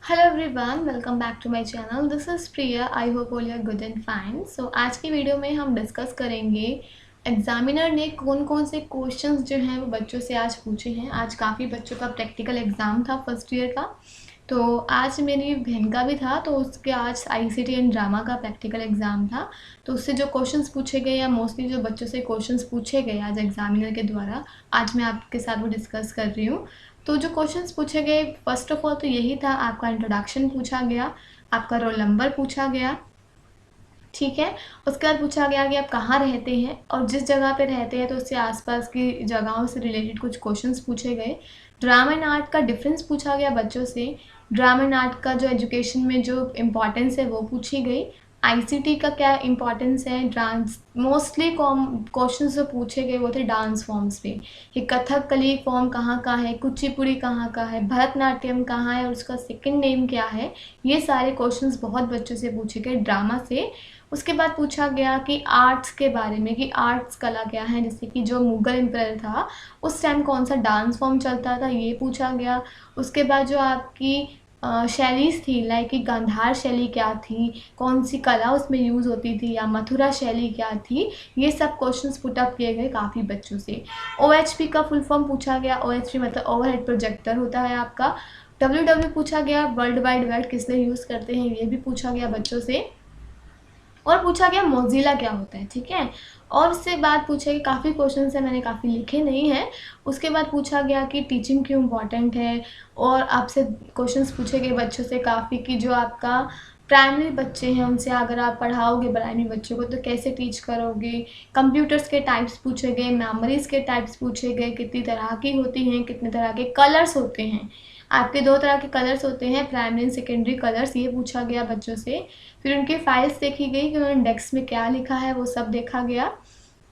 Hello everyone, welcome back to my channel. This is Priya. I hope all you are good and fine. So आज की video में हम discuss करेंगे examiner ने कौन कौन से क्वेश्चंस जो हैं वो बच्चों से आज पूछे हैं। आज काफ़ी बच्चों का प्रैक्टिकल एग्ज़ाम था फर्स्ट ईयर का। तो आज मेरी बहन का भी था, तो उसके आज आईसीटी एंड ड्रामा का प्रैक्टिकल एग्ज़ाम था। तो उससे जो क्वेश्चंस पूछे गए या मोस्टली जो बच्चों से क्वेश्चंस पूछे गए आज एग्जामिनर के द्वारा, आज मैं आपके साथ वो डिस्कस कर रही हूँ। तो जो क्वेश्चंस पूछे गए, फर्स्ट ऑफ ऑल तो यही था, आपका इंट्रोडक्शन पूछा गया, आपका रोल नंबर पूछा गया, ठीक है। उसके बाद पूछा गया कि आप कहाँ रहते हैं और जिस जगह पे रहते हैं तो उससे आसपास की जगहों से रिलेटेड कुछ क्वेश्चंस पूछे गए। ड्रामा एंड आर्ट का डिफरेंस पूछा गया बच्चों से। ड्रामा एंड आर्ट का जो एजुकेशन में जो इम्पोर्टेंस है वो पूछी गई। आईसीटी का क्या इम्पोर्टेंस है, डांस मोस्टली क्वेश्चन जो पूछे गए वो थे डांस फॉर्म्स पे, कि कथकली फॉर्म कहाँ का है, कुचिपुड़ी कहाँ का है, भरतनाट्यम कहाँ है और उसका सेकंड नेम क्या है। ये सारे क्वेश्चंस बहुत बच्चों से पूछे गए ड्रामा से। उसके बाद पूछा गया कि आर्ट्स के बारे में, कि आर्ट्स कला क्या है, जैसे कि जो मुगल एम्पायर था उस टाइम कौन सा डांस फॉर्म चलता था, ये पूछा गया। उसके बाद जो आपकी शैलीज थी, लाइक कि गांधार शैली क्या थी, कौन सी कला उसमें यूज़ होती थी, या मथुरा शैली क्या थी, ये सब क्वेश्चंस पुट अप किए गए काफ़ी बच्चों से। ओएचपी का फुल फॉर्म पूछा गया। ओएचपी मतलब ओवरहेड प्रोजेक्टर होता है आपका। डब्ल्यू पूछा गया, वर्ल्ड वाइड वेब किसने यूज़ करते हैं, ये भी पूछा गया बच्चों से। और पूछा गया मोज़िला क्या होता है, ठीक है। और उससे बाद पूछे कि काफ़ी क्वेश्चन है, मैंने काफ़ी लिखे नहीं हैं। उसके बाद पूछा गया कि टीचिंग क्यों इम्पॉर्टेंट है, और आपसे क्वेश्चंस पूछे गए बच्चों से काफ़ी कि जो आपका प्राइमरी बच्चे हैं उनसे अगर आप पढ़ाओगे प्राइमरी बच्चों को तो कैसे टीच करोगे। कंप्यूटर्स के टाइप्स पूछे गए, मेमोरीज के टाइप्स पूछे गए, कितनी तरह की होती हैं, कितने तरह के कलर्स होते हैं। आपके दो तरह के कलर्स होते हैं, प्राइमरी एंड सेकेंडरी कलर्स, ये पूछा गया बच्चों से। फिर उनकी फाइल्स देखी गई कि उन्होंने डेस्क में क्या लिखा है, वो सब देखा गया,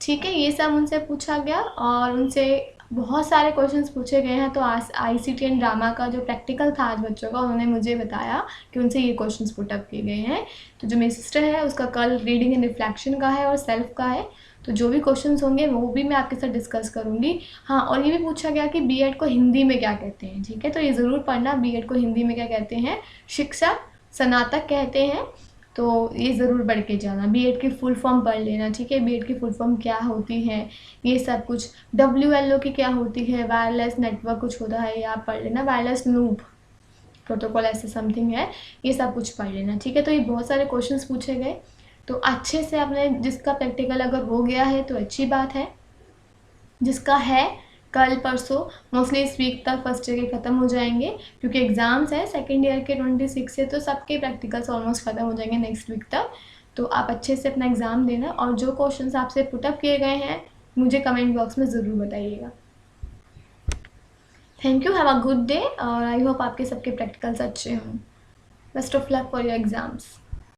ठीक है। ये सब उनसे पूछा गया और उनसे बहुत सारे क्वेश्चंस पूछे गए हैं। तो आज आईसीटी एंड ड्रामा का जो प्रैक्टिकल था आज बच्चों का, उन्होंने मुझे बताया कि उनसे ये क्वेश्चंस पुट अप किए गए हैं। तो जो मेरी सिस्टर है उसका कल रीडिंग एंड रिफ्लेक्शन का है और सेल्फ का है। तो जो भी क्वेश्चंस होंगे वो भी मैं आपके साथ डिस्कस करूँगी। हाँ, और ये भी पूछा गया कि बीएड को हिंदी में क्या कहते हैं, ठीक है। तो ये ज़रूर पढ़ना, बीएड को हिंदी में क्या कहते हैं, शिक्षा स्नातक कहते हैं। तो ये ज़रूर पढ़ के जाना, बीएड की फुल फॉर्म पढ़ लेना, ठीक है। बीएड की फुल फॉर्म क्या होती है, ये सब कुछ। डब्ल्यूएलओ की क्या होती है, वायरलेस नेटवर्क कुछ होता है, ये आप पढ़ लेना। वायरलेस लूप प्रोटोकॉल ऐसे समथिंग है, ये सब कुछ पढ़ लेना, ठीक है। तो ये बहुत सारे क्वेश्चंस पूछे गए। तो अच्छे से आपने, जिसका प्रैक्टिकल अगर हो गया है तो अच्छी बात है, जिसका है कल परसों, मोस्टली इस वीक तक फर्स्ट ईयर के ख़त्म हो जाएंगे, क्योंकि एग्ज़ाम्स है सेकेंड ईयर के 26 से, तो सबके प्रैक्टिकल्स ऑलमोस्ट ख़त्म हो जाएंगे नेक्स्ट वीक तक। तो आप अच्छे से अपना एग्ज़ाम देना और जो क्वेश्चंस आपसे पुटअप किए गए हैं मुझे कमेंट बॉक्स में ज़रूर बताइएगा। Thank you, have a good day, और आई होप आपके सबके प्रैक्टिकल्स अच्छे हों। Best of luck for your exams.